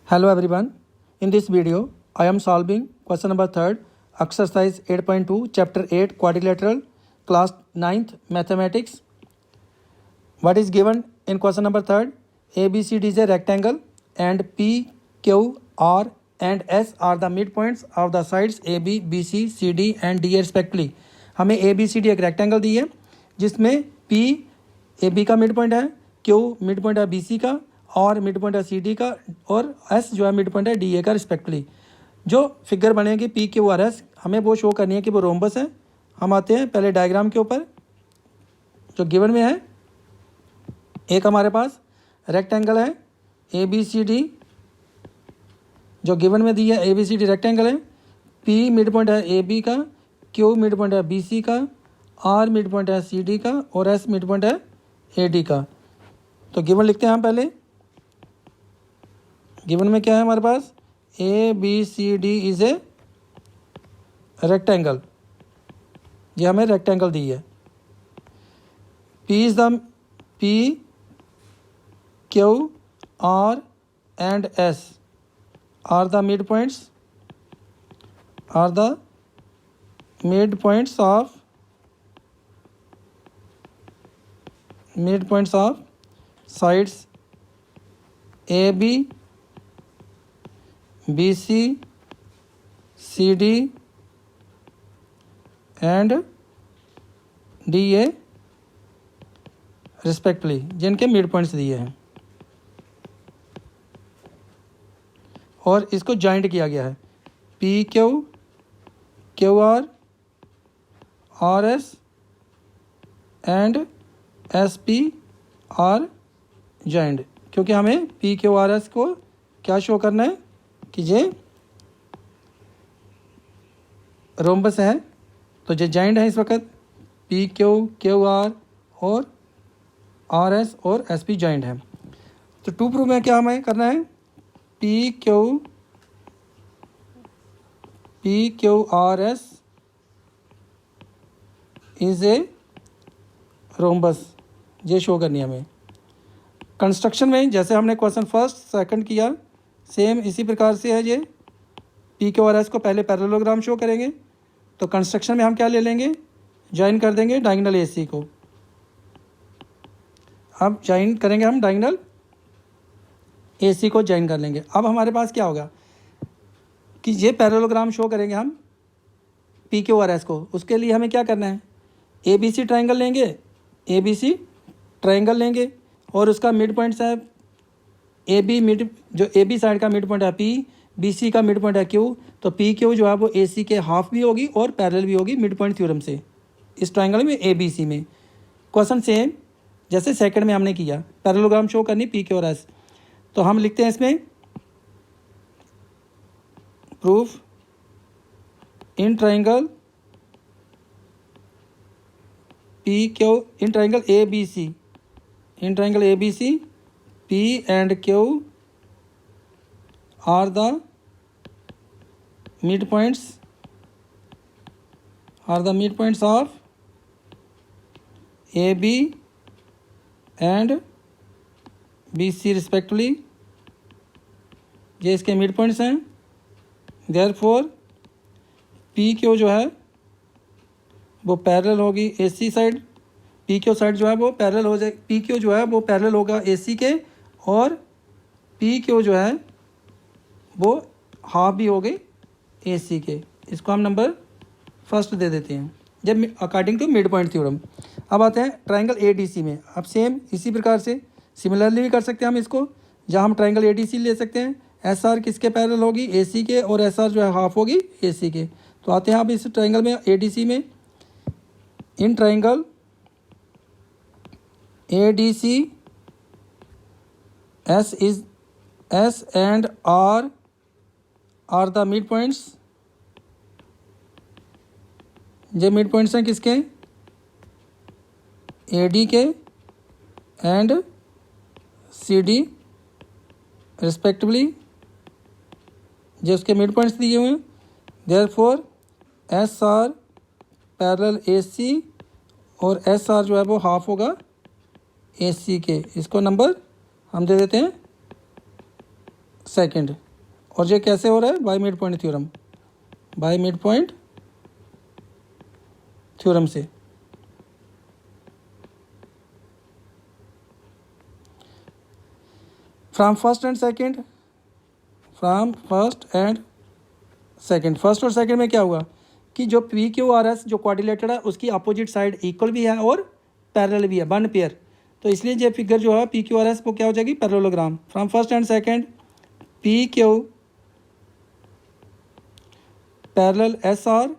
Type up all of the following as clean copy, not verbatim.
Hello everyone. In this video, I am solving question number 3rd, exercise 8.2, chapter 8, quadrilateral, class 9th, mathematics. What is given in question number 3rd? ABCD is a rectangle and P, Q, R and S are the midpoints of the sides AB, BC, CD and D respectively. हमें ABCD एक rectangle दी है जिसमें P AB का mid point है, Q mid point है BC का और mid point है CD का और S जो है मिड पॉइंट है DA का रिस्पेक्टली। जो फिगर बनेगी P, Q और S हमें वो शो करनी है कि वो रोम्बस है। हम आते हैं पहले डायग्राम के ऊपर जो गिवन में है। एक हमारे पास रेक्टेंगल है ABCD जो गिवन में दी है। ABCD रेक्टेंगल है, P मिड पॉइंट है AB का, Q मिड पॉइंट है BC का, R मिड पॉइंट है CD का और S मिड पॉइंट है AD का। तो गिवन लिखते हैं हम पहले। गिवन में क्या है हमारे पास? ABCD इज ए रेक्टेंगल, ये हमें रेक्टेंगल दी है। P, Q, R and S are the midpoints of sides AB, BC, CD and DA respectively, जिनके मिड पॉइंट्स दिए हैं और इसको जॉइंट किया गया है। PQ, QR, RS and SP are joint, क्योंकि हमें PQRS को क्या शो करना है कि ये रोम्बस है, तो ये जॉइंट है इस वक्त। PQ, QR और RS और SP जॉइंट है। तो टू प्रूफ में क्या हमें करना है? PQRS इज ए रोम्बस, ये शो करनी है हमें। कंस्ट्रक्शन में जैसे हमने क्वेश्चन फर्स्ट सेकंड किया सेम इसी प्रकार से है। ये PQRS को पहले पैरेललोग्राम शो करेंगे, तो कंस्ट्रक्शन में हम क्या ले लेंगे? ज्वाइन कर देंगे डायगोनल AC को। अब ज्वाइन करेंगे हम डायगोनल AC को ज्वाइन कर लेंगे। अब हमारे पास क्या होगा कि ये पैरेललोग्राम शो करेंगे हम PQRS को। उसके लिए हमें क्या करना है? ABC ट्रायंगल लेंगे और उसका मिड पॉइंट्स है AB, मिड जो AB साइड का मिड पॉइंट है P, BC का मिड पॉइंट है Q, तो PQ जो है वो AC के हाफ भी होगी और पैरेलल भी होगी मिड पॉइंट थ्योरम से इस ट्रायंगल में ABC में। क्वेश्चन सेम जैसे सेकंड में हमने किया, पैरेललोग्राम शो करनी PQRS। तो हम लिखते हैं इसमें proof in triangle ABC P and Q are the midpoints of AB and BC respectively, ये इसके मिड पॉइंट्स हैं। देयरफॉर PQ जो है वो पैरेलल होगी AC साइड, PQ साइड जो है वो पैरेलल हो जाए, PQ जो है वो पैरेलल होगा AC के और PQ जो है वो हाफ भी हो गई AC के। इसको हम नंबर फर्स्ट दे देते हैं जब according to mid point theorem. अब आते हैं ट्रायंगल ADC में। अब सेम इसी प्रकार से सिमिलरली भी कर सकते हैं हम इसको, जहाँ हम ट्रायंगल ADC ले सकते हैं। SR किसके पैरेलल होगी? AC के, और SR जो है हाफ होगी AC के। तो आते हैं आप इस ट्रायंगल में ADC में। In triangle ADC S and R are the mid points, ये मिड पॉइंट्स हैं किसके? AD के एंड CD रिस्पेक्टिवली, जो उसके मिड पॉइंट्स दिए हुए हैं। देयरफॉर SR पैरेलल AC और SR जो है वो हाफ होगा AC के। इसको नंबर हम दे देते हैं सेकंड। और ये कैसे हो रहा है? By mid point theorem, by mid point theorem से। From first and second, from first and second. First और सेकंड में क्या हुआ कि जो पी क्यू आर एस जो क्वाड्रिलेटरल है उसकी अपोजिट साइड इक्वल भी है और पैरेलल भी है, वन पेयर। तो इसलिए ये फिगर जो है पी क्यू आर एस वो क्या हो जाएगी? Parallelogram. From first and second P Q parallel S R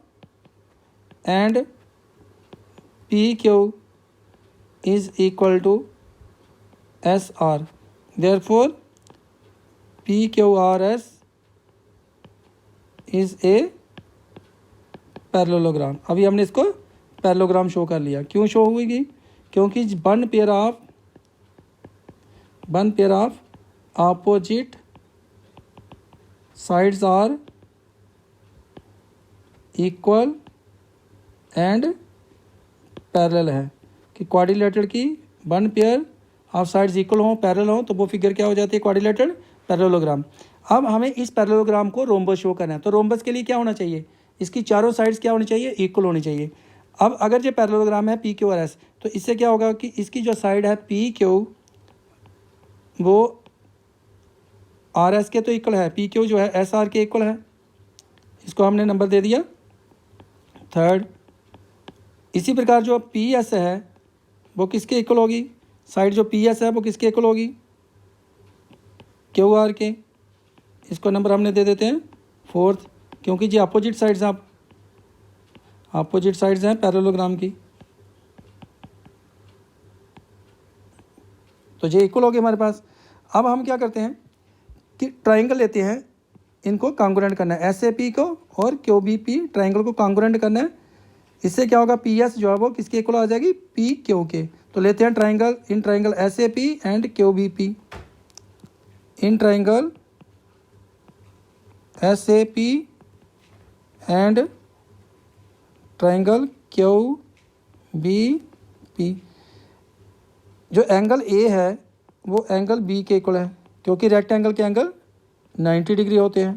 and P Q is equal to S R. Therefore P Q R S is a parallelogram. अभी हमने इसको parallelogram show कर लिया। क्यों शो हुई? क्योंकि one pair of opposite sides are equal and parallel है कि क्वाड्रिलेटरल की one pair of sides equal हों, पैरेलल हों, तो वो फिगर क्या हो जाती है? Quadrilateral parallelogram. अब हमें इस पैरेललोग्राम को रोम्बस शो करना है। तो रोम्बस के लिए क्या होना चाहिए? इसकी चारों साइड्स क्या होनी चाहिए? इक्वल होनी चाहिए। अब अगर ये पैरेललोग्राम है पी क्यू आर एस, तो इससे क्या होगा कि इसकी जो साइड है पी क्यू वो आर एस के तो इक्वल है, पी क्यू जो है एस आर के इक्वल है। इसको हमने नंबर दे दिया थर्ड। इसी प्रकार जो पी एस है वो किसके इक्वल होगी? साइड जो पी एस है वो किसके इक्वल होगी? क्यू आर के। इसको नंबर हमने दे देते हैं फोर्थ, क्योंकि जी अपोजिट साइड्स हैं, अपोजिट साइड्स हैं पैरेललोग्राम की, तो ये इक्वल हो गए हमारे पास। अब हम क्या करते हैं कि ट्राइंगल लेते हैं, इनको कॉन्ग्रुएंट करना है, एस ए पी को और क्यू बी पी ट्राइंगल को कॉन्ग्रुएंट करना है। इससे क्या होगा? पी एस जो है वो किसके इक्वल आ जाएगी? पी क्यू के। तो लेते हैं triangle, in triangle S A P and Q B P, in triangle S A P and triangle Q B P. जो एंगल ए है वो एंगल बी के इक्वल है, क्योंकि रेक्टेंगल के एंगल 90 डिग्री होते हैं।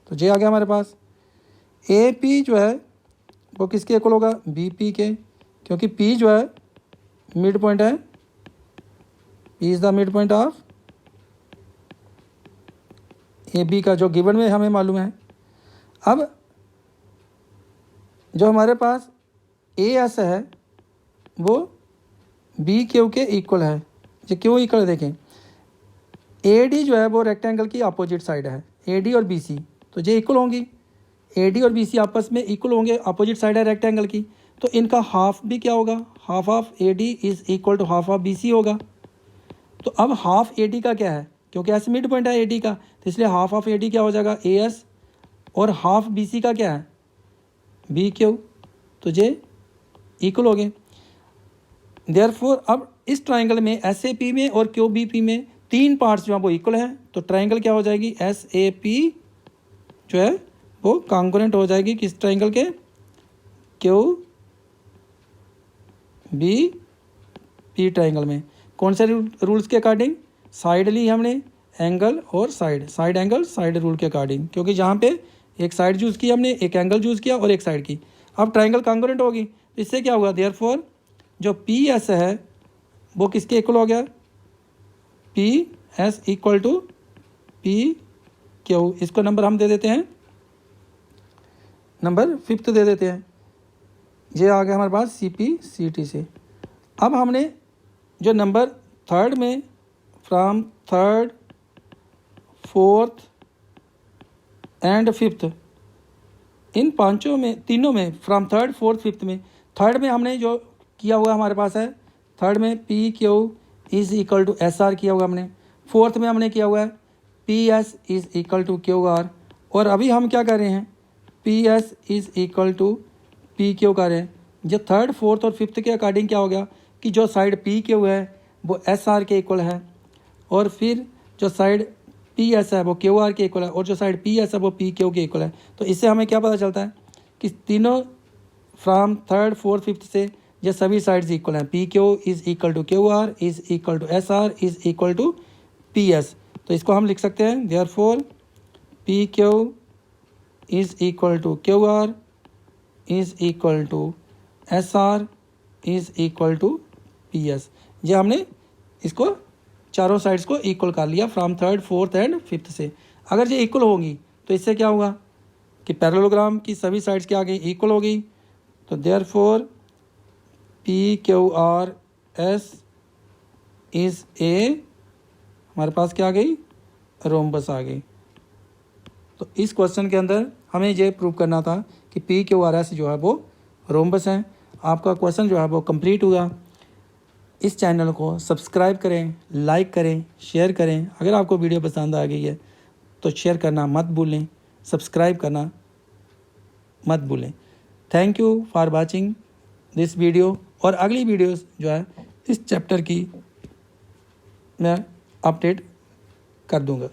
तो ये आ गया हमारे पास। ए पी जो है वो किसके इक्वल होगा? बी पी के, क्योंकि पी जो है मिड पॉइंट है, P is the mid point of A B का, जो गिवन में हमें मालूम है। अब जो हमारे पास ए एस है वो बी क्यू के इक्वल है। ये क्यों इक्वल है? देखें, ए डी जो है वो रेक्टेंगल की अपोजिट साइड है, ए डी और बी सी, तो ये इक्वल होंगी। ए डी और बी सी आपस में इक्वल होंगे, अपोजिट साइड है रेक्टेंगल की, तो इनका हाफ भी क्या होगा? Half of A D is equal to half of B C होगा। तो अब हाफ ए डी का क्या है? क्योंकि ऐसे मिड पॉइंट है ए डी का, तो इसलिए हाफ ऑफ ए डी क्या हो जाएगा? A S. और हाफ बी सी का क्या है? B Q. तो ये इक्वल हो गए। देयरफॉर अब इस ट्राइंगल में एस ए पी में और क्यू बी पी में तीन पार्ट्स जो है वो इक्वल हैं, तो ट्राइंगल क्या हो जाएगी? एस ए पी जो है वो कॉन्ग्रुएंट हो जाएगी किस ट्राइंगल के? क्यू बी पी ट्राइंगल में। कौन से रूल्स के अकॉर्डिंग? साइड ली हमने, एंगल और side, side angle side rule के अकॉर्डिंग, क्योंकि जहाँ पे एक साइड चूज़ की हमने, एक एंगल चूज़ किया और एक साइड की। अब ट्राइंगल कॉन्ग्रुएंट होगी, तो इससे क्या हुआ? देयरफॉर जो पी एस है वो किसके इक्वल हो गया? P S equal to P Q. इसको नंबर हम दे देते हैं, नंबर फिफ्थ दे देते हैं। ये आ गया हमारे पास सी पी सी टी से। अब हमने जो नंबर थर्ड में from third fourth and fifth, इन पांचों में, तीनों में, फ्रॉम थर्ड फोर्थ फिफ्थ में, थर्ड में हमने जो किया हुआ हमारे पास है, थर्ड में P Q is equal to S R किया हुआ हमने, फोर्थ में हमने किया हुआ है P S is equal to Q R, और अभी हम क्या कर रहे हैं? P S is equal to P Q कर रहे हैं। जो थर्ड फोर्थ और फिफ्थ के अकॉर्डिंग क्या हो गया कि जो साइड पी क्यू है वो एस आर के इक्वल है, और फिर जो साइड पी एस है वो क्यू आर के इक्वल है, और जो साइड पी एस है वो पी क्यू के इक्वल है। तो इससे हमें क्या पता चलता है कि तीनों फ्रॉम थर्ड फोर्थ फिफ्थ से ये सभी साइड्स इक्वल हैं। P Q is equal to Q R is equal to S R is equal to P S. तो इसको हम लिख सकते हैं therefore P Q is equal to Q R is equal to S R is equal to P S. ये हमने इसको चारों साइड्स को इक्वल कर लिया from third fourth and fifth से। अगर ये इक्वल होगी तो इससे क्या होगा कि पैरेललोग्राम की सभी साइड्स क्या आ गई, इक्वल होगी। तो therefore P Q R S is a, हमारे पास क्या आ गई, रोम्बस आ गई। तो इस क्वेश्चन के अंदर हमें ये प्रूव करना था कि पी क्यू आर एस जो है वो रोम्बस है। आपका क्वेश्चन जो है वो कंप्लीट हुआ। इस चैनल को सब्सक्राइब करें, लाइक करें, शेयर करें। अगर आपको वीडियो पसंद आ गई है तो शेयर करना मत भूलें, सब्सक्राइब करना मत भूलें। Thank you for watching this video. और अगली वीडियोस जो है इस चैप्टर की मैं अपडेट कर दूंगा।